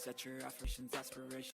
Set your affirmations, aspirations.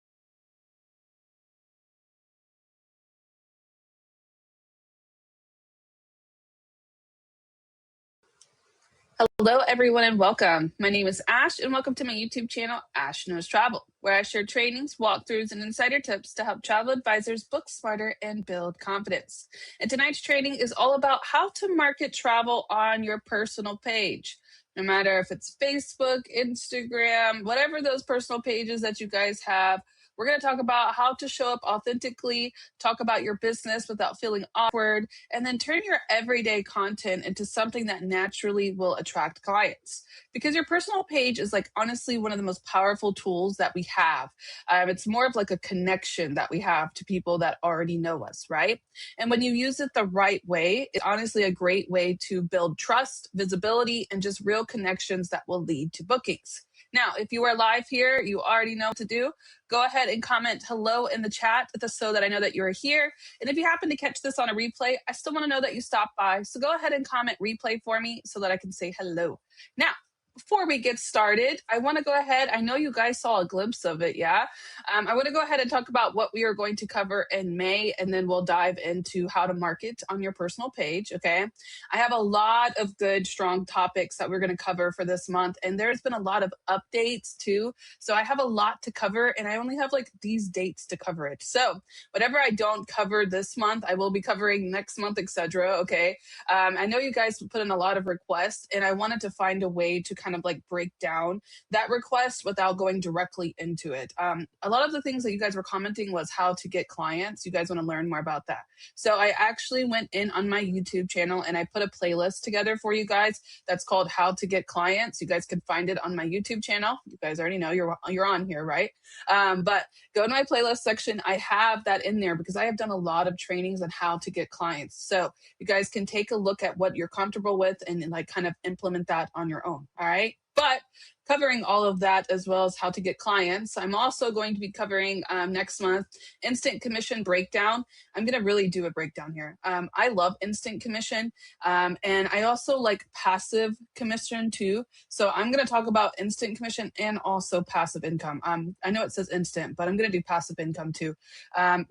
Hello, everyone, and welcome. My name is Ash, and welcome to my YouTube channel, Ash Knows Travel, where I share trainings, walkthroughs, and insider tips to help travel advisors book smarter and build confidence. And tonight's training is all about how to market travel on your personal page. No matter if it's Facebook, Instagram, whatever those personal pages that you guys have, we're going to talk about how to show up authentically, talk about your business without feeling awkward, and then turn your everyday content into something that naturally will attract clients. Because your personal page is like honestly one of the most powerful tools that we have. It's more of like a connection that we have to people that already know us, right? And when you use it the right way, it's honestly a great way to build trust, visibility, and just real connections that will lead to bookings. Now, if you are live here, you already know what to do. Go ahead and comment hello in the chat so that I know that you're here. And if you happen to catch this on a replay, I still want to know that you stopped by. So go ahead and comment replay for me so that I can say hello. Now, before we get started, I want to go ahead. I know you guys saw a glimpse of it, yeah? I want to go ahead and talk about what we are going to cover in May, and then we'll dive into how to market on your personal page, okay? I have a lot of good, strong topics that we're going to cover for this month, and there's been a lot of updates too. So I have a lot to cover, and I only have like these dates to cover it. So whatever I don't cover this month, I will be covering next month, etc. Okay. I know you guys put in a lot of requests, and I wanted to find a way to kind of like break down that request without going directly into it. A lot of the things that you guys were commenting was how to get clients. You guys want to learn more about that. So I actually went in on my YouTube channel and I put a playlist together for you guys that's called How to Get Clients. You guys can find it on my YouTube channel. You guys already know you're on here, right? But go to my playlist section. I have that in there because I have done a lot of trainings on how to get clients. So you guys can take a look at what you're comfortable with and like kind of implement that on your own. All right. But covering all of that as well as how to get clients, I'm also going to be covering next month instant commission breakdown. I'm going to really do a breakdown here. I love instant commission, and I also like passive commission too. So I'm going to talk about instant commission and also passive income. I know it says instant, but I'm going to do passive income too,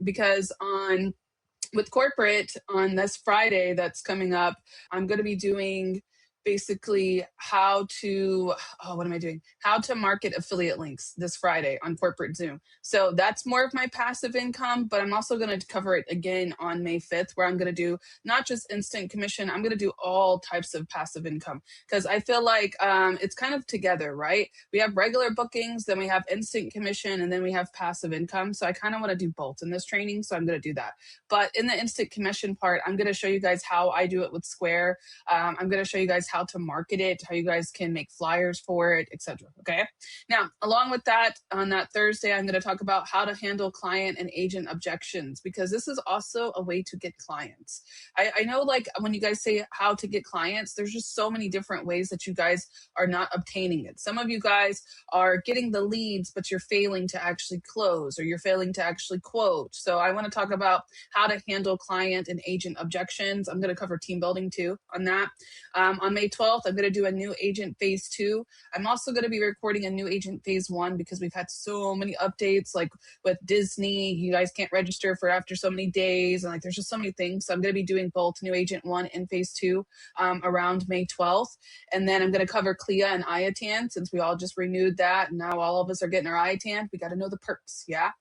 because with corporate on this Friday that's coming up, I'm going to be doing basically how to market affiliate links this Friday on corporate Zoom. So that's more of my passive income, but I'm also going to cover it again on May 5th, where I'm going to do not just instant commission, I'm going to do all types of passive income, because I feel like it's kind of together, right? We have regular bookings, then we have instant commission, and then we have passive income. So I kind of want to do both in this training. So I'm going to do that. But in the instant commission part, I'm going to show you guys how I do it with Square. I'm going to show you guys how to market it, how you guys can make flyers for it, etc. Okay. Now, along with that, on that Thursday, I'm going to talk about how to handle client and agent objections, because this is also a way to get clients. I know, like, when you guys say how to get clients, there's just so many different ways that you guys are not obtaining it. Some of you guys are getting the leads, but you're failing to actually close, or you're failing to actually quote. So I want to talk about how to handle client and agent objections. I'm going to cover team building too on that. On May 12th, I'm going to do a new agent phase 2. I'm also going to be recording a new agent phase 1 because we've had so many updates, like with Disney, you guys can't register for after so many days. And like, there's just so many things. So I'm going to be doing both new agent 1 and phase 2 around May 12th. And then I'm going to cover CLIA and IATAN, since we all just renewed that. And now all of us are getting our IATAN. We got to know the perks. Yeah.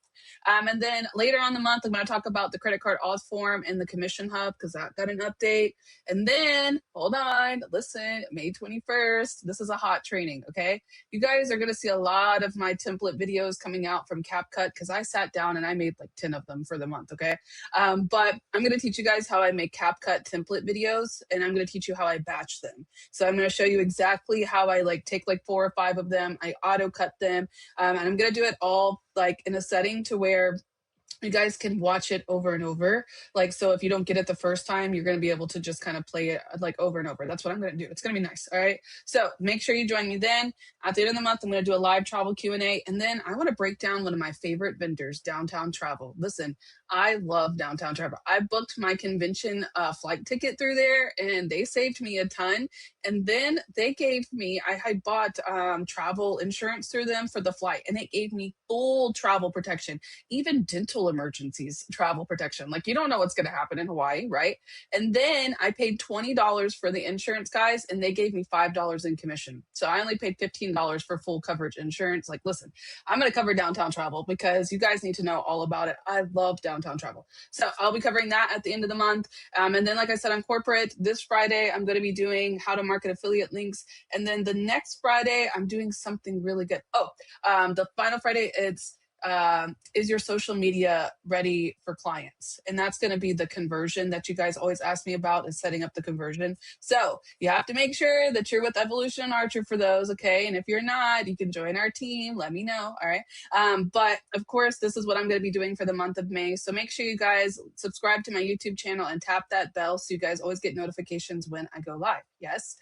And then later on the month, I'm going to talk about the credit card auth form and the commission hub, because that got an update. And then, hold on, listen, May 21st, this is a hot training, okay? You guys are going to see a lot of my template videos coming out from CapCut, because I sat down and I made like 10 of them for the month, okay? But I'm going to teach you guys how I make CapCut template videos, and I'm going to teach you how I batch them. So I'm going to show you exactly how I like take like 4 or 5 of them, I auto cut them, and I'm going to do it all like in a setting to where You guys can watch it over and over. Like, so if you don't get it the first time, you're going to be able to just kind of play it like over and over. That's what I'm going to do. It's going to be nice. All right. So make sure you join me then. At the end of the month, I'm going to do a live travel Q&A. And then I want to break down one of my favorite vendors, Downtown Travel. Listen, I love Downtown Travel. I booked my convention flight ticket through there and they saved me a ton. And then they gave me, I bought travel insurance through them for the flight, and it gave me full travel protection, even dental emergencies, travel protection. Like, you don't know what's going to happen in Hawaii, right? And then I paid $20 for the insurance guys, and they gave me $5 in commission. So I only paid $15 for full coverage insurance. Like, listen, I'm going to cover Downtown Travel because you guys need to know all about it. I love Downtown Travel. So I'll be covering that at the end of the month. And then, like I said, on corporate, this Friday, I'm going to be doing how to market affiliate links. And then the next Friday, I'm doing something really good. The final Friday, it's is your social media ready for clients? And that's going to be the conversion that you guys always ask me about, is setting up the conversion. So you have to make sure that you're with Evolution Archer for those, okay? And if you're not, you can join our team. Let me know, all right? But of course, this is what I'm going to be doing for the month of May. So make sure you guys subscribe to my YouTube channel and tap that bell so you guys always get notifications when I go live. Yes.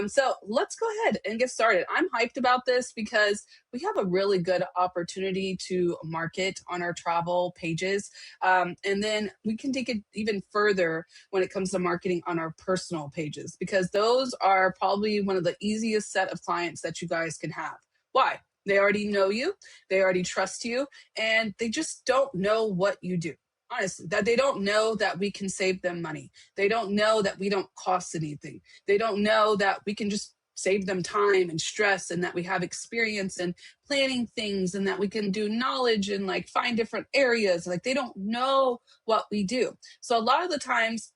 So let's go ahead and get started. I'm hyped about this because we have a really good opportunity to market on our travel pages. And then we can take it even further when it comes to marketing on our personal pages, because those are probably one of the easiest set of clients that you guys can have. Why? They already know you, they already trust you, and they just don't know what you do. Honestly, that they don't know that we can save them money. They don't know that we don't cost anything. They don't know that we can just save them time and stress, and that we have experience in planning things, and that we can do knowledge and like find different areas. Like, they don't know what we do. So a lot of the times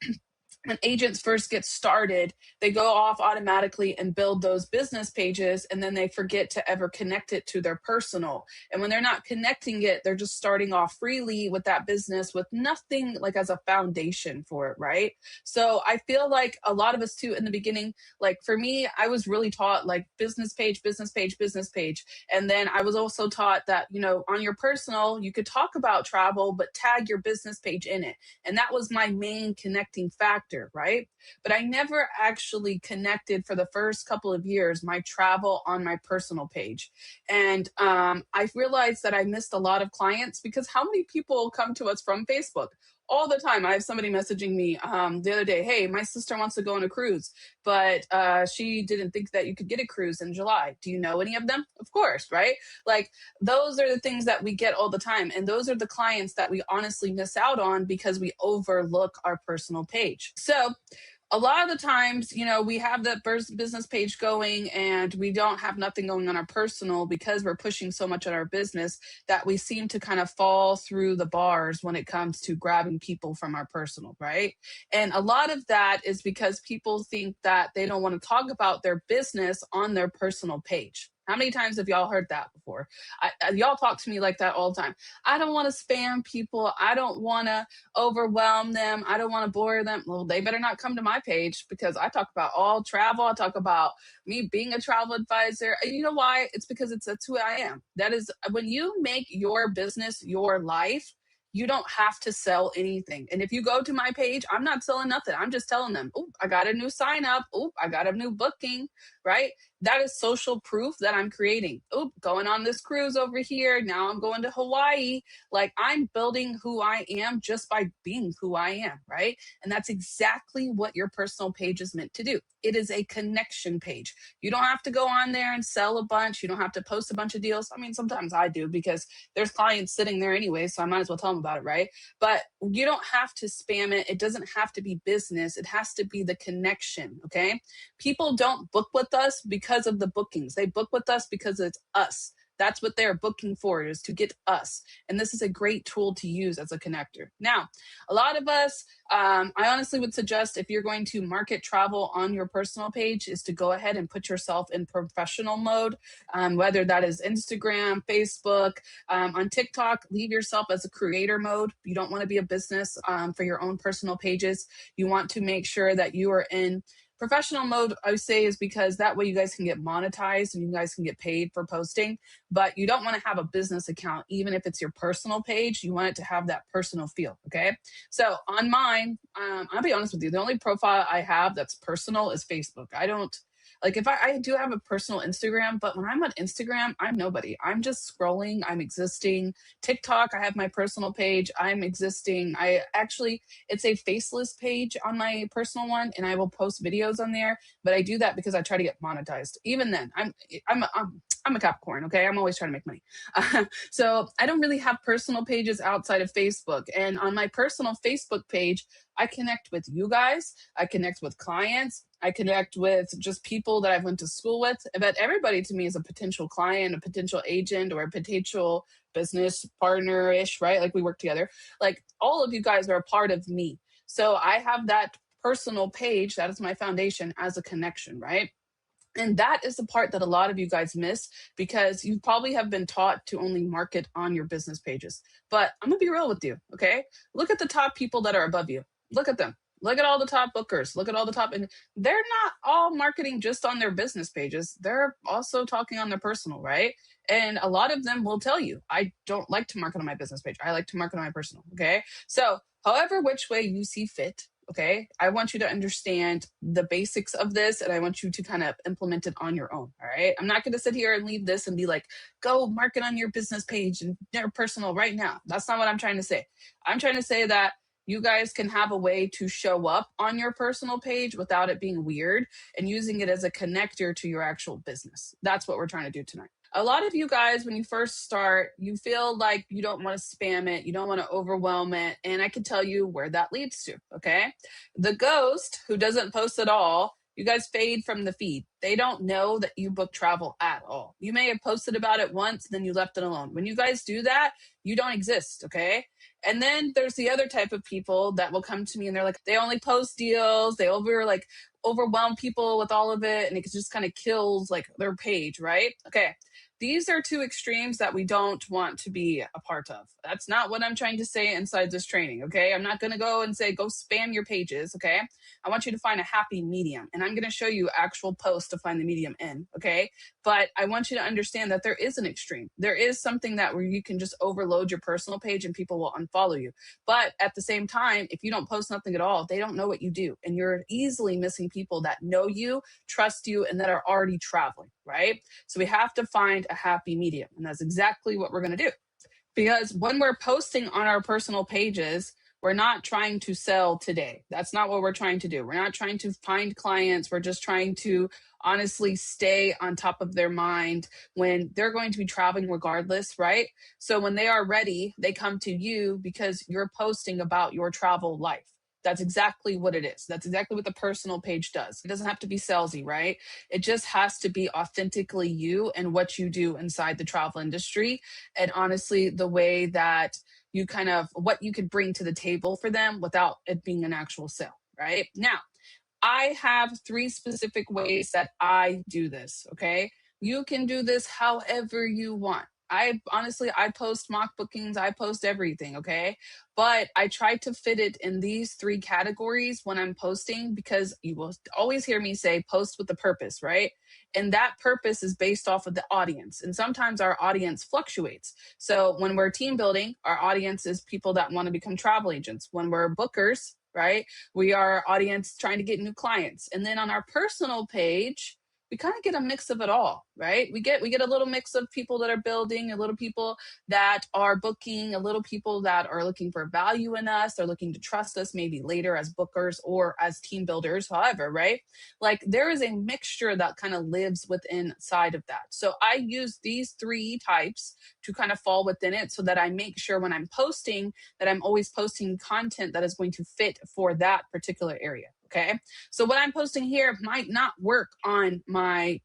when agents first get started, they go off automatically and build those business pages, and then they forget to ever connect it to their personal. And when they're not connecting it, they're just starting off freely with that business with nothing like as a foundation for it, right? So I feel like a lot of us too in the beginning, like for me, I was really taught like business page, business page, business page. And then I was also taught that, you know, on your personal, you could talk about travel, but tag your business page in it. And that was my main connecting factor, right? But I never actually connected for the first couple of years my travel on my personal page. And I realized that I missed a lot of clients, because how many people come to us from Facebook? All the time. I have somebody messaging me the other day, hey, my sister wants to go on a cruise, but she didn't think that you could get a cruise in July. Do you know any of them? Of course, right? Like, those are the things that we get all the time. And those are the clients that we honestly miss out on because we overlook our personal page. So a lot of the times, you know, we have that business page going and we don't have nothing going on our personal because we're pushing so much on our business that we seem to kind of fall through the bars when it comes to grabbing people from our personal, right? And a lot of that is because people think that they don't want to talk about their business on their personal page. How many times have y'all heard that before? Y'all talk to me like that all the time. I don't want to spam people. I don't want to overwhelm them. I don't want to bore them. Well, they better not come to my page, because I talk about all travel. I talk about me being a travel advisor. And you know why? It's because that's who I am. That is, when you make your business your life, you don't have to sell anything. And if you go to my page, I'm not selling nothing. I'm just telling them, oh, I got a new sign up. Oh, I got a new booking, right? That is social proof that I'm creating. Oh, going on this cruise over here. Now I'm going to Hawaii. Like, I'm building who I am just by being who I am, right? And that's exactly what your personal page is meant to do. It is a connection page. You don't have to go on there and sell a bunch. You don't have to post a bunch of deals. I mean, sometimes I do because there's clients sitting there anyway, so I might as well tell them about it, right? But you don't have to spam it. It doesn't have to be business. It has to be the connection, okay? People don't book with us because of the bookings. They book with us because it's us. That's what they're booking for, is to get us. And this is a great tool to use as a connector. Now, a lot of us, I honestly would suggest, if you're going to market travel on your personal page, is to go ahead and put yourself in professional mode, whether that is Instagram, Facebook, on TikTok, leave yourself as a creator mode. You don't want to be a business for your own personal pages. You want to make sure that you are in Professional mode, I would say, is because that way you guys can get monetized and you guys can get paid for posting, but you don't want to have a business account, even if it's your personal page. You want it to have that personal feel. Okay. So on mine, I'll be honest with you, the only profile I have that's personal is Facebook. I don't like if I do have a personal Instagram, but when I'm on Instagram, I'm nobody. I'm just scrolling, I'm existing. TikTok, I have my personal page, I'm existing. I actually, it's a faceless page on my personal one, and I will post videos on there. But I do that because I try to get monetized. Even then, I'm a Capricorn. Okay, I'm always trying to make money. So I don't really have personal pages outside of Facebook. And on my personal Facebook page, I connect with you guys. I connect with clients. I connect with just people that I've went to school with. But everybody to me is a potential client, a potential agent, or a potential business partner-ish, right? Like we work together. Like all of you guys are a part of me. So I have that personal page, that is my foundation, as a connection, right? And that is the part that a lot of you guys miss because you probably have been taught to only market on your business pages. But I'm gonna be real with you, okay? Look at the top people that are above you. Look at them. Look at all the top bookers. Look at all the top, and they're not all marketing just on their business pages. They're also talking on their personal, right? And a lot of them will tell you, I don't like to market on my business page. I like to market on my personal, okay? So, however, which way you see fit, okay, I want you to understand the basics of this and I want you to kind of implement it on your own. All right. I'm not going to sit here and leave this and be like, go market on your business page and your personal right now. That's not what I'm trying to say. I'm trying to say that you guys can have a way to show up on your personal page without it being weird and using it as a connector to your actual business. That's what we're trying to do tonight. A lot of you guys, when you first start, you feel like you don't want to spam it, you don't want to overwhelm it. And I can tell you where that leads to. Okay. The ghost who doesn't post at all, you guys fade from the feed. They don't know that you book travel at all. You may have posted about it once, then you left it alone. When you guys do that, you don't exist. Okay. And then there's the other type of people that will come to me and they're like, they only post deals. They overwhelm people with all of it. And it just kind of kills like their page. Right. Okay. These are two extremes that we don't want to be a part of. That's not what I'm trying to say inside this training, okay? I'm not going to go and say, go spam your pages, okay? I want you to find a happy medium, and I'm going to show you actual posts to find the medium in, okay? But I want you to understand that there is an extreme. There is something that where you can just overload your personal page and people will unfollow you. But at the same time, if you don't post nothing at all, they don't know what you do. And you're easily missing people that know you, trust you, and that are already traveling, right? So we have to find a happy medium. And that's exactly what we're going to do. Because when we're posting on our personal pages, we're not trying to sell today. That's not what we're trying to do. We're not trying to find clients. We're just trying to honestly stay on top of their mind when they're going to be traveling regardless, right? So when they are ready, they come to you because you're posting about your travel life. That's exactly what it is. That's exactly what the personal page does. It doesn't have to be salesy, right? It just has to be authentically you and what you do inside the travel industry. And honestly, the way that you kind of what you could bring to the table for them without it being an actual sale, right? Now, I have 3 specific ways that I do this, okay? You can do this however you want. I post mock bookings, I post everything, okay? But I try to fit it in these 3 categories when I'm posting because you will always hear me say post with a purpose, right? And that purpose is based off of the audience. And sometimes our audience fluctuates. So when we're team building, our audience is people that want to become travel agents. When we're bookers, right? We are audience trying to get new clients. And then on our personal page, we kind of get a mix of it all, right? We get a little mix of people that are building, a little people that are booking, a little people that are looking for value in us, they're looking to trust us maybe later as bookers or as team builders, however, right? Like there is a mixture that kind of lives within side of that. So I use these 3 types to kind of fall within it so that I make sure when I'm posting that I'm always posting content that is going to fit for that particular area. Okay. So what I'm posting here might not work on my,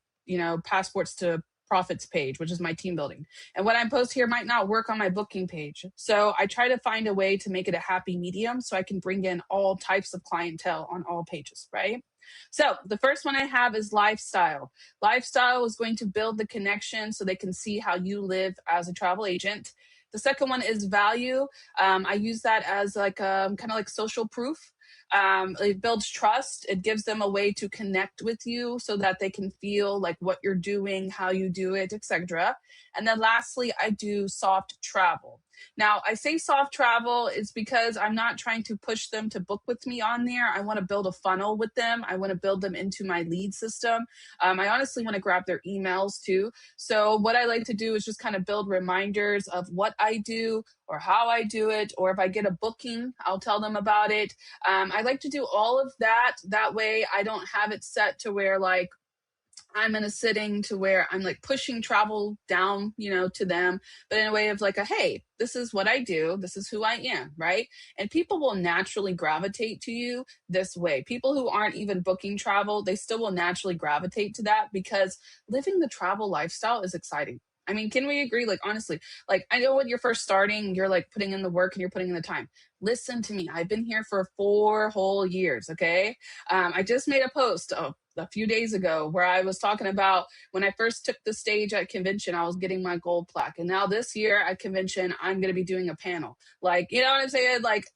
passports to profits page, which is my team building. And what I post here might not work on my booking page. So I try to find a way to make it a happy medium so I can bring in all types of clientele on all pages, right? So the first one I have is lifestyle. Lifestyle is going to build the connection so they can see how you live as a travel agent. The second one is value. I use that as like kind of like social proof. It builds trust. It gives them a way to connect with you so that they can feel like what you're doing, how you do it, etc. And then lastly, I do soft travel. Now, I say soft travel is because I'm not trying to push them to book with me on there. I want to build a funnel with them. I want to build them into my lead system. I honestly want to grab their emails too. So, what I like to do is just kind of build reminders of what I do or how I do it, or if I get a booking, I'll tell them about it. I like to do all of that. That way, I don't have it set to where like I'm in a sitting to where I'm like pushing travel down, to them, but in a way of like hey, this is what I do. This is who I am, right? And people will naturally gravitate to you this way. People who aren't even booking travel, they still will naturally gravitate to that because living the travel lifestyle is exciting. I mean, can we agree? Like, honestly, like, I know when you're first starting, you're like putting in the work and you're putting in the time. Listen to me. I've been here for 4 whole years. Okay. I just made a post a few days ago where I was talking about when I first took the stage at convention, I was getting my gold plaque. And now this year at convention, I'm going to be doing a panel. Like, you know what I'm saying? Like,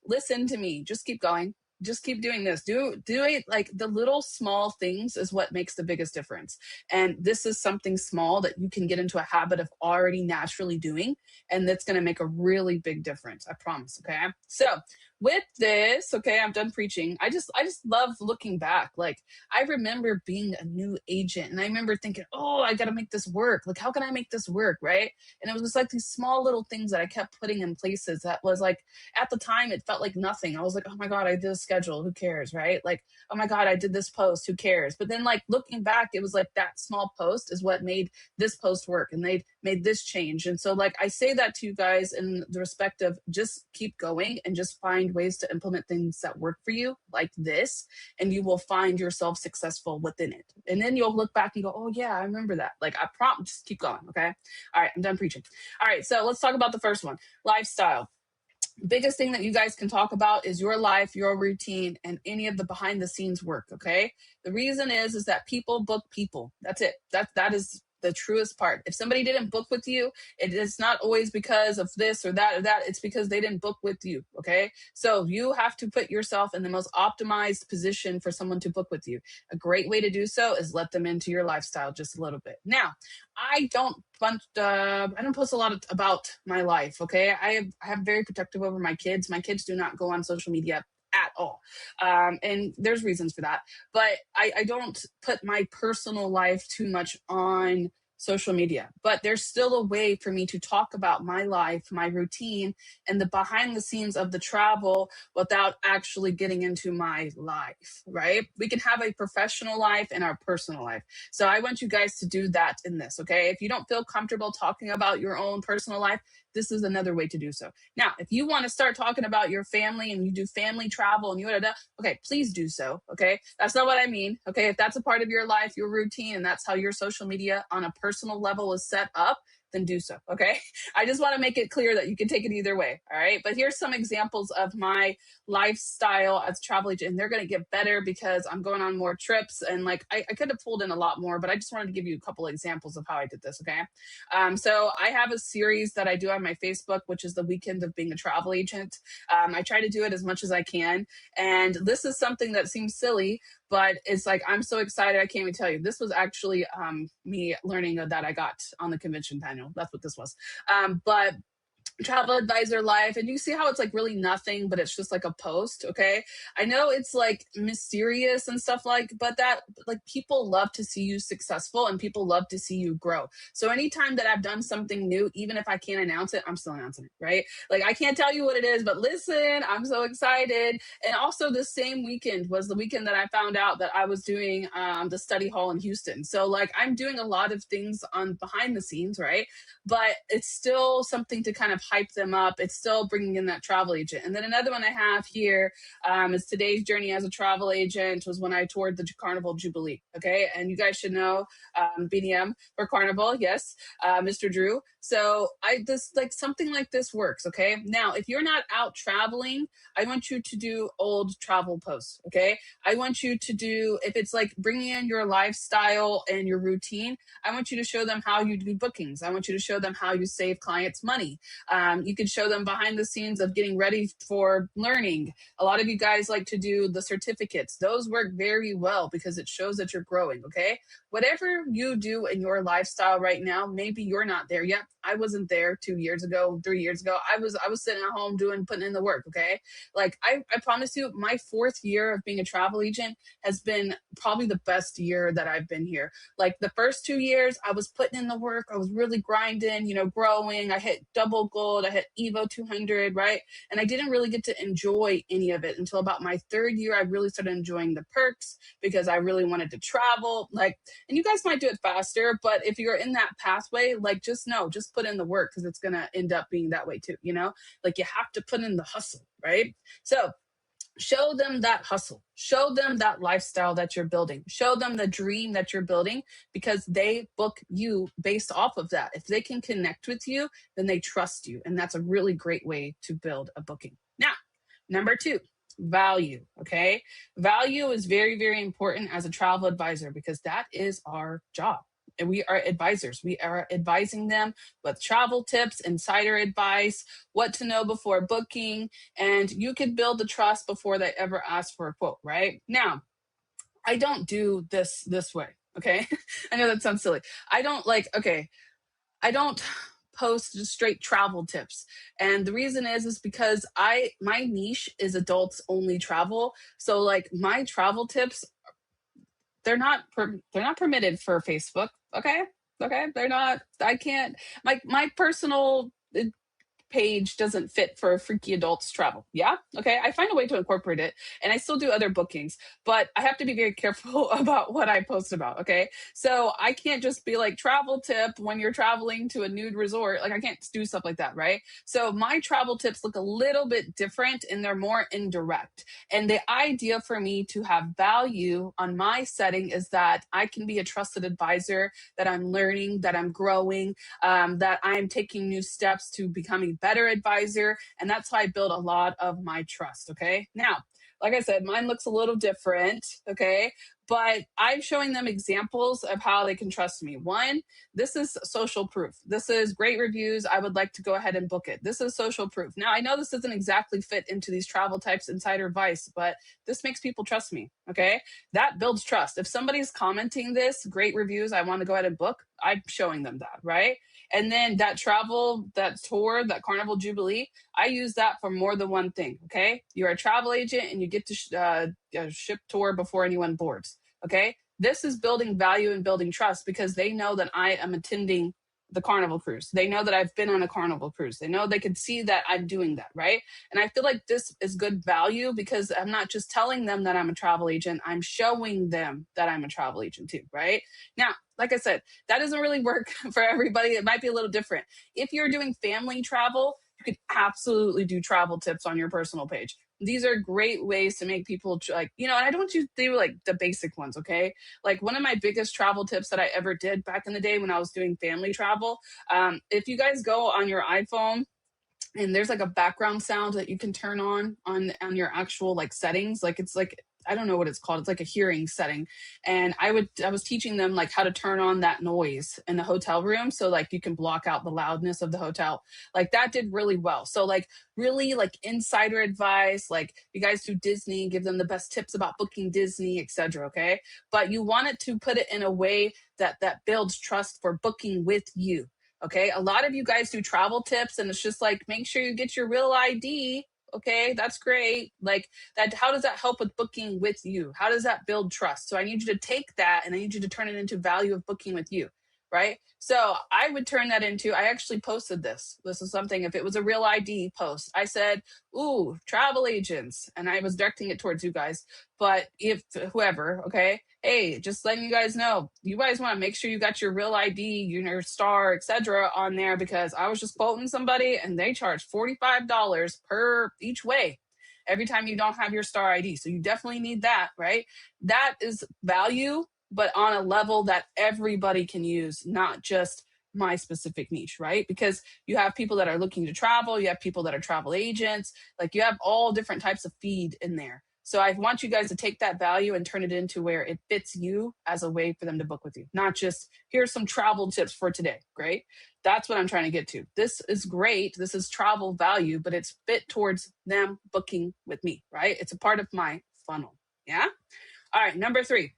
listen to me. Just keep going. Just keep doing this. Do it. Like the little small things is what makes the biggest difference. And this is something small that you can get into a habit of already naturally doing. And that's going to make a really big difference. I promise. Okay. So with this, okay, I'm done preaching. I just love looking back. Like I remember being a new agent and I remember thinking, oh, I got to make this work. Like, how can I make this work? Right. And it was just like these small little things that I kept putting in places that was like, at the time, it felt like nothing. I was like, oh my God, I did a schedule. Who cares? Right. Like, oh my God, I did this post. Who cares? But then like looking back, it was like that small post is what made this post work and they made this change. And so like, I say that to you guys in the respect of just keep going and just find ways to implement things that work for you like this. And you will find yourself successful within it. And then you'll look back and go, oh yeah, I remember that. Like I prompt, just keep going. Okay. All right. I'm done preaching. All right. So let's talk about the first one, lifestyle. Biggest thing that you guys can talk about is your life, your routine, and any of the behind the scenes work. Okay. The reason is that people book people. That's it. That is the truest part. If somebody didn't book with you, it is not always because of this or that or that. It's because they didn't book with you. Okay. So you have to put yourself in the most optimized position for someone to book with you. A great way to do so is let them into your lifestyle just a little bit. Now, I don't post a lot about my life. Okay. I have very protective over my kids. My kids do not go on social media at all. And there's reasons for that, but I don't put my personal life too much on social media, but there's still a way for me to talk about my life, my routine, and the behind the scenes of the travel without actually getting into my life, right? We can have a professional life and our personal life. So I want you guys to do that in this, okay? If you don't feel comfortable talking about your own personal life, this is another way to do so. Now, if you want to start talking about your family and you do family travel and okay, please do so. Okay. That's not what I mean. Okay. If that's a part of your life, your routine, and that's how your social media on a personal level is set up, then do so. Okay. I just want to make it clear that you can take it either way. All right. But here's some examples of my lifestyle as a travel agent. And they're going to get better because I'm going on more trips. And like, I could have pulled in a lot more, but I just wanted to give you a couple of examples of how I did this. Okay. So I have a series that I do on my Facebook, which is the weekend of being a travel agent. I try to do it as much as I can. And this is something that seems silly, but it's like, I'm so excited. I can't even tell you. This was actually me learning that I got on the convention panel. That's what this was. But travel advisor life, and you see how it's like really nothing, but it's just like a post. Okay, I know it's like mysterious and stuff like, but that like people love to see you successful and people love to see you grow. So anytime that I've done something new, even if I can't announce it, I'm still announcing it, right? Like I can't tell you what it is, but listen, I'm so excited. And also the same weekend was the weekend that I found out that I was doing the study hall in Houston. So like I'm doing a lot of things on behind the scenes, right? But it's still something to kind of hype them up. It's still bringing in that travel agent. And then another one I have here is today's journey as a travel agent was when I toured the Carnival Jubilee. Okay. And you guys should know BDM for Carnival. Yes. Mr. Drew. So this like something like this works. Okay. Now, if you're not out traveling, I want you to do old travel posts. Okay. I want you to do, if it's like bringing in your lifestyle and your routine, I want you to show them how you do bookings. I want you to show them how you save clients money. You could show them behind the scenes of getting ready for learning. A lot of you guys like to do the certificates. Those work very well because it shows that you're growing, okay? Whatever you do in your lifestyle right now, maybe you're not there yet. I wasn't there 2 years ago, 3 years ago. I was sitting at home putting in the work, okay? Like I promise you, my 4th year of being a travel agent has been probably the best year that I've been here. Like the first 2 years, I was putting in the work. I was really grinding, growing. I hit double gold. I hit Evo 200, right? And I didn't really get to enjoy any of it until about my 3rd year. I really started enjoying the perks because I really wanted to travel. And you guys might do it faster, but if you're in that pathway, just put in the work because it's going to end up being that way too, Like you have to put in the hustle, right? So show them that hustle, show them that lifestyle that you're building, show them the dream that you're building because they book you based off of that. If they can connect with you, then they trust you. And that's a really great way to build a booking. Now, number 2, value. Okay. Value is very, very important as a travel advisor because that is our job. And we are advisors. We are advising them with travel tips, insider advice, what to know before booking, and you could build the trust before they ever ask for a quote, right? Now, I don't do this way, okay? I know that sounds silly. I don't post just straight travel tips. And the reason is because my niche is adults only travel. So like my travel tips, they're not permitted for Facebook. Okay. They're not. I can't. My personal page doesn't fit for freaky adults travel. Yeah. Okay. I find a way to incorporate it and I still do other bookings, but I have to be very careful about what I post about. Okay. So I can't just be like travel tip when you're traveling to a nude resort. Like I can't do stuff like that. Right. So my travel tips look a little bit different and they're more indirect. And the idea for me to have value on my setting is that I can be a trusted advisor, that I'm learning, that I'm growing, that I'm taking new steps to becoming better advisor. And that's how I build a lot of my trust. Okay. Now, like I said, mine looks a little different. Okay. But I'm showing them examples of how they can trust me. One, this is social proof. This is great reviews. I would like to go ahead and book it. This is social proof. Now, I know this doesn't exactly fit into these travel types insider advice, but this makes people trust me. Okay. That builds trust. If somebody's commenting this, great reviews, I want to go ahead and book, I'm showing them that. Right. And then that travel, that tour, that Carnival Jubilee, I use that for more than one thing. Okay. You're a travel agent and you get to ship tour before anyone boards. Okay. This is building value and building trust because they know that I am attending the Carnival cruise. They know that I've been on a Carnival cruise. They know they can see that I'm doing that. Right. And I feel like this is good value because I'm not just telling them that I'm a travel agent. I'm showing them that I'm a travel agent too. Right. Now, like I said, that doesn't really work for everybody. It might be a little different. If you're doing family travel, you could absolutely do travel tips on your personal page. These are great ways to make people and I don't do like the basic ones. Okay. Like one of my biggest travel tips that I ever did back in the day when I was doing family travel. If you guys go on your iPhone, and there's like a background sound that you can turn on your actual like settings. Like it's like, I don't know what it's called. It's like a hearing setting. And I was teaching them like how to turn on that noise in the hotel room. So like you can block out the loudness of the hotel. Like that did really well. So like really like insider advice, like you guys do Disney, give them the best tips about booking Disney, etc. Okay. But you want it to put it in a way that builds trust for booking with you. Okay. A lot of you guys do travel tips and it's just like, make sure you get your real ID. Okay. That's great. Like that. How does that help with booking with you? How does that build trust? So I need you to take that and I need you to turn it into value of booking with you. Right. So I would turn that into, I actually posted this. This is something, if it was a real ID post, I said, ooh, travel agents. And I was directing it towards you guys. But if whoever, okay, hey, just letting you guys know, you guys want to make sure you got your real ID, your star, etc. on there because I was just quoting somebody and they charge $45 per each way every time you don't have your star ID. So you definitely need that, right? That is value, but on a level that everybody can use, not just my specific niche, right? Because you have people that are looking to travel, you have people that are travel agents, like you have all different types of feed in there. So I want you guys to take that value and turn it into where it fits you as a way for them to book with you, not just here's some travel tips for today. Great. That's what I'm trying to get to. This is great. This is travel value, but it's fit towards them booking with me, right? It's a part of my funnel. Yeah. All right. Number 3,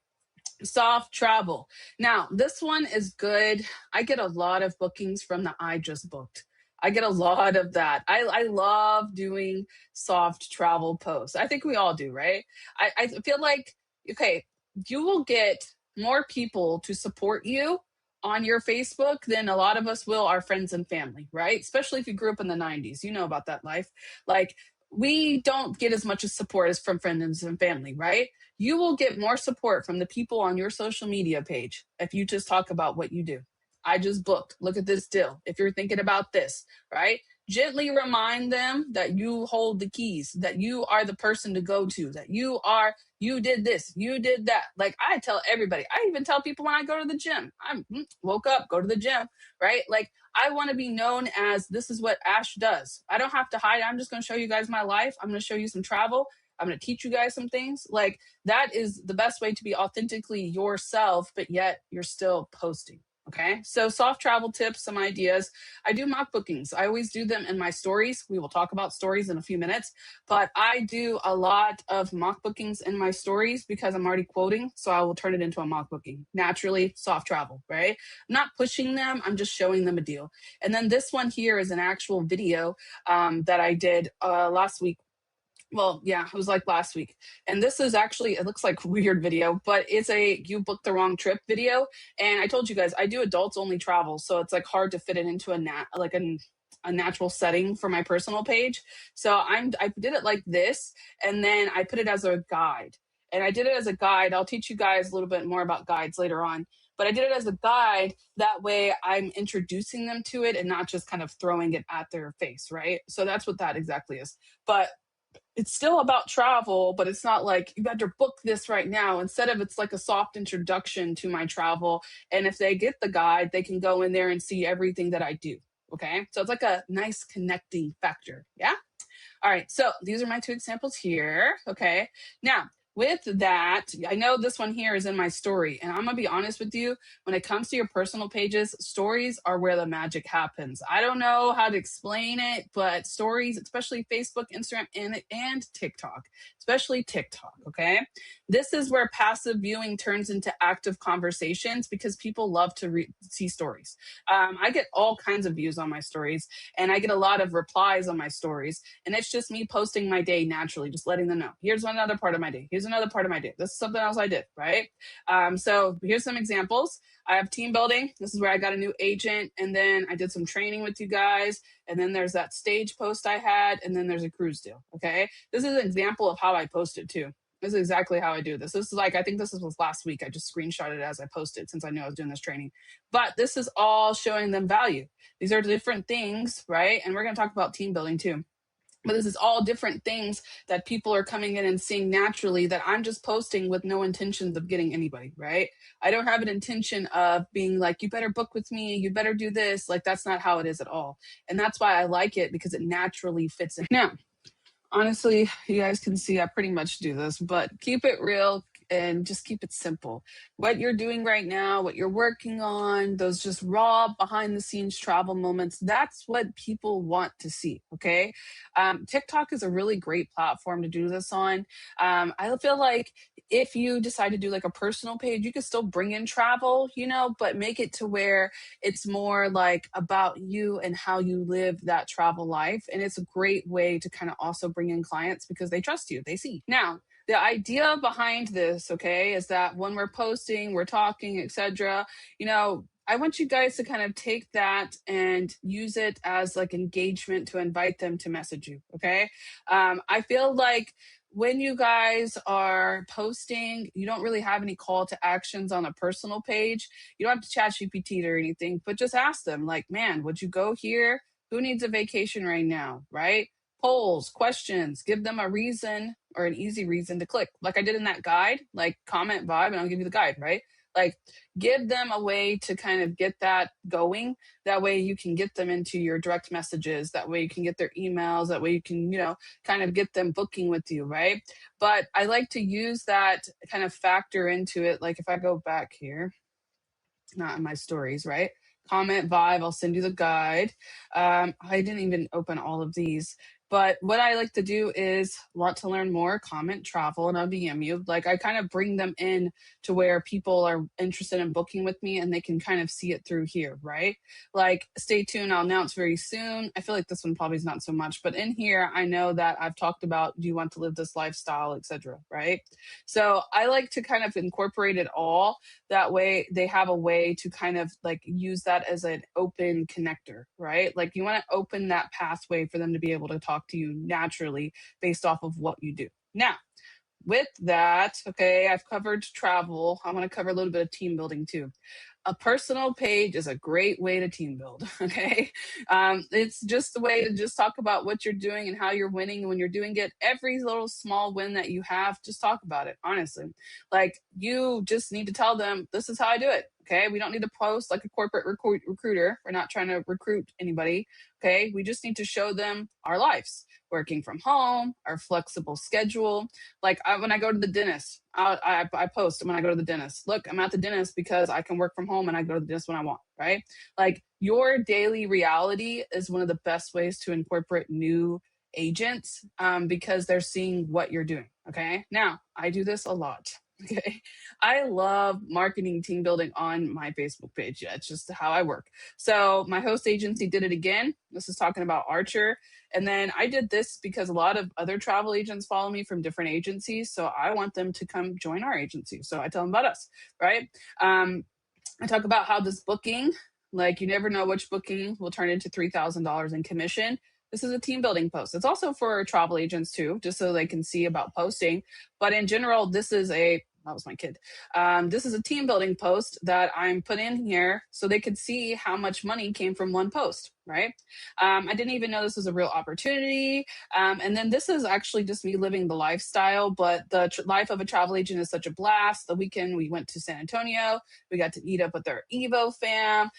soft travel. Now, this one is good. I get a lot of bookings from the I just booked. I get a lot of that. I love doing soft travel posts. I think we all do, right? I feel like, okay, you will get more people to support you on your Facebook than a lot of us will our friends and family, right? Especially if you grew up in the 90s. You know about that life. Like, we don't get as much support as from friends and family, right? You will get more support from the people on your social media page if you just talk about what you do. I just booked. Look at this deal. If you're thinking about this, right? Gently remind them that you hold the keys, that you are the person to go to, that you did this, you did that. Like, I tell everybody, I even tell people when I go to the gym, I woke up, go to the gym, right? Like, I want to be known as this is what Ash does. I don't have to hide. I'm just going to show you guys my life. I'm going to show you some travel. I'm going to teach you guys some things. Like, that is the best way to be authentically yourself, but yet you're still posting. Okay. So, soft travel tips, some ideas. I do mock bookings. I always do them in my stories. We will talk about stories in a few minutes, but I do a lot of mock bookings in my stories because I'm already quoting. So I will turn it into a mock booking. Naturally, soft travel, right? I'm not pushing them. I'm just showing them a deal. And then this one here is an actual video that I did last week. Well, yeah, it was like last week. And this is actually, it looks like a weird video, but it's a you booked the wrong trip video. And I told you guys, I do adults only travel. So it's like hard to fit it into a natural setting for my personal page. So I did it like this, and then I put it as a guide. And I did it as a guide. I'll teach you guys a little bit more about guides later on. But I did it as a guide. That way I'm introducing them to it and not just kind of throwing it at their face, right? So that's what that exactly is. But it's still about travel, but it's not like you better book this right now. Instead of it's like a soft introduction to my travel. And if they get the guide, they can go in there and see everything that I do. Okay. So it's like a nice connecting factor. Yeah. All right, so these are my 2 examples here. Okay, now with that, I know this one here is in my story, and I'm gonna be honest with you. When it comes to your personal pages, stories are where the magic happens. I don't know how to explain it, but stories, especially Facebook, Instagram, and TikTok, especially TikTok. Okay, this is where passive viewing turns into active conversations because people love to see stories. I get all kinds of views on my stories, and I get a lot of replies on my stories. And it's just me posting my day naturally, just letting them know. Here's another part of my day. Here's another part of my day. This is something else I did, right? So here's some examples. I have team building. This is where I got a new agent. And then I did some training with you guys. And then there's that stage post I had. And then there's a cruise deal. Okay. This is an example of how I posted too. This is exactly how I do this. This is like, I think this was last week. I just screenshotted it as I posted since I knew I was doing this training. But this is all showing them value. These are different things, right? And we're going to talk about team building too. But this is all different things that people are coming in and seeing naturally that I'm just posting with no intentions of getting anybody, right? I don't have an intention of being like, you better book with me, you better do this. Like, that's not how it is at all. And that's why I like it, because it naturally fits in. Now, honestly, you guys can see I pretty much do this, but keep it real and just keep it simple. What you're doing right now, what you're working on, those just raw behind the scenes travel moments, that's what people want to see. Okay. TikTok is a really great platform to do this on. I feel like if you decide to do like a personal page, you can still bring in travel, but make it to where it's more like about you and how you live that travel life. And it's a great way to kind of also bring in clients because they trust you, they see. Now, the idea behind this, okay, is that when we're posting, we're talking, etc., I want you guys to kind of take that and use it as like engagement to invite them to message you. Okay. I feel like when you guys are posting, you don't really have any call to actions on a personal page. You don't have to chat GPT or anything, but just ask them like, man, would you go here? Who needs a vacation right now? Right? Polls, questions, give them a reason or an easy reason to click. Like I did in that guide, like comment vibe, and I'll give you the guide, right? Like give them a way to kind of get that going. That way you can get them into your direct messages. That way you can get their emails. That way you can, kind of get them booking with you, right? But I like to use that kind of factor into it. Like if I go back here, not in my stories, right? comment Vibe. I'll send you the guide. I didn't even open all of these. But what I like to do is want to learn more, comment travel, and I'll DM you. Like I kind of bring them in to where people are interested in booking with me and they can kind of see it through here, right? Like stay tuned, I'll announce very soon. I feel like this one probably is not so much, but in here I know that I've talked about do you want to live this lifestyle, etc. Right? So I like to kind of incorporate it all. That way they have a way to kind of like use that as an open connector, right? Like you want to open that pathway for them to be able to talk to you naturally based off of what you do. Now, with that, okay, I've covered travel. I want to cover a little bit of team building too. A personal page is a great way to team build. Okay. It's just a way to just talk about what you're doing and how you're winning when you're doing it. Every little small win that you have, just talk about it, honestly. Like you just need to tell them, this is how I do it. Okay. We don't need to post like a corporate recruiter. We're not trying to recruit anybody. Okay. We just need to show them our lives, working from home, our flexible schedule. Like when I go to the dentist, I post when I go to the dentist. Look, I'm at the dentist because I can work from home and I go to the dentist when I want, right? Like your daily reality is one of the best ways to incorporate new agents because they're seeing what you're doing. Okay. Now, I do this a lot. Okay. I love marketing team building on my Facebook page. Yeah, it's just how I work. So my host agency did it again. This is talking about Archer. And then I did this because a lot of other travel agents follow me from different agencies. So I want them to come join our agency. So I tell them about us, right? I talk about how this booking, like you never know which booking will turn into $3,000 in commission. This is a team building post. It's also for travel agents too, just so they can see about posting. But in general, that was my kid. This is a team building post that I'm put in here so they could see how much money came from one post, right? I didn't even know this was a real opportunity. And then this is actually just me living the lifestyle, but the life of a travel agent is such a blast. The weekend we went to San Antonio. We got to eat up with our Evo fam.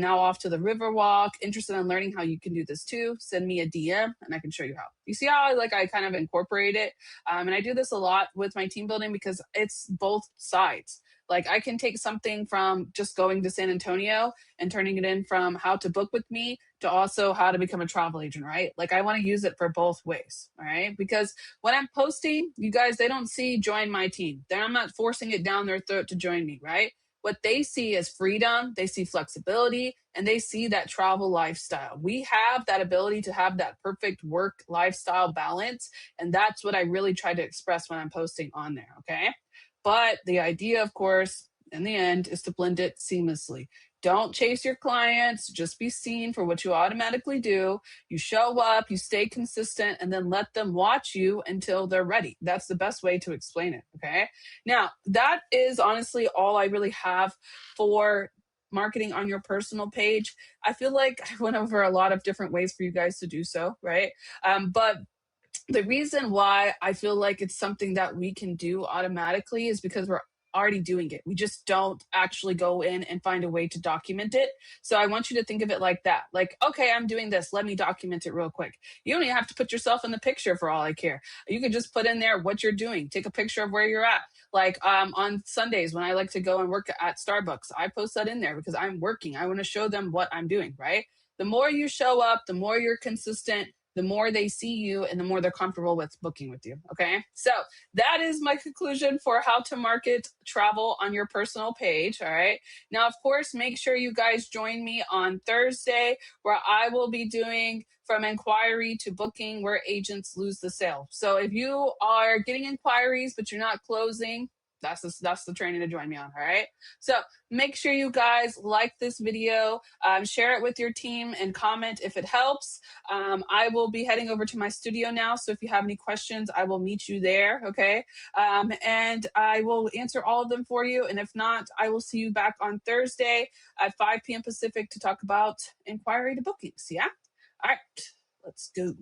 Now off to the Riverwalk. Interested in learning how you can do this too? Send me a DM and I can show you how. You see how I kind of incorporate it? And I do this a lot with my team building because it's both sides. Like I can take something from just going to San Antonio and turning it in from how to book with me to also how to become a travel agent, right? Like I want to use it for both ways, all right? Because when I'm posting, you guys, they don't see join my team. I'm not forcing it down their throat to join me, right? What they see is freedom, they see flexibility, and they see that travel lifestyle. We have that ability to have that perfect work lifestyle balance. And that's what I really try to express when I'm posting on there, okay? But the idea, of course, in the end, is to blend it seamlessly. Don't chase your clients, just be seen for what you automatically do. You show up, you stay consistent, and then let them watch you until they're ready. That's the best way to explain it, okay? Now, that is honestly all I really have for marketing on your personal page. I feel like I went over a lot of different ways for you guys to do so, right? But the reason why I feel like it's something that we can do automatically is because we're already doing it. We just don't actually go in and find a way to document it. So I want you to think of it like that. Like, okay, I'm doing this. Let me document it real quick. You don't even have to put yourself in the picture for all I care. You can just put in there what you're doing. Take a picture of where you're at. Like on Sundays when I like to go and work at Starbucks, I post that in there because I'm working. I want to show them what I'm doing, right? The more you show up, the more you're consistent, the more they see you and the more they're comfortable with booking with you. Okay. So that is my conclusion for how to market travel on your personal page. All right. Now, of course, make sure you guys join me on Thursday where I will be doing from inquiry to booking where agents lose the sale. So if you are getting inquiries, but you're not closing, that's the training to join me on. All right. So make sure you guys like this video, share it with your team and comment if it helps. I will be heading over to my studio now. So if you have any questions, I will meet you there. Okay. And I will answer all of them for you. And if not, I will see you back on Thursday at 5 p.m. Pacific to talk about inquiry to bookings. Yeah. All right. Let's go.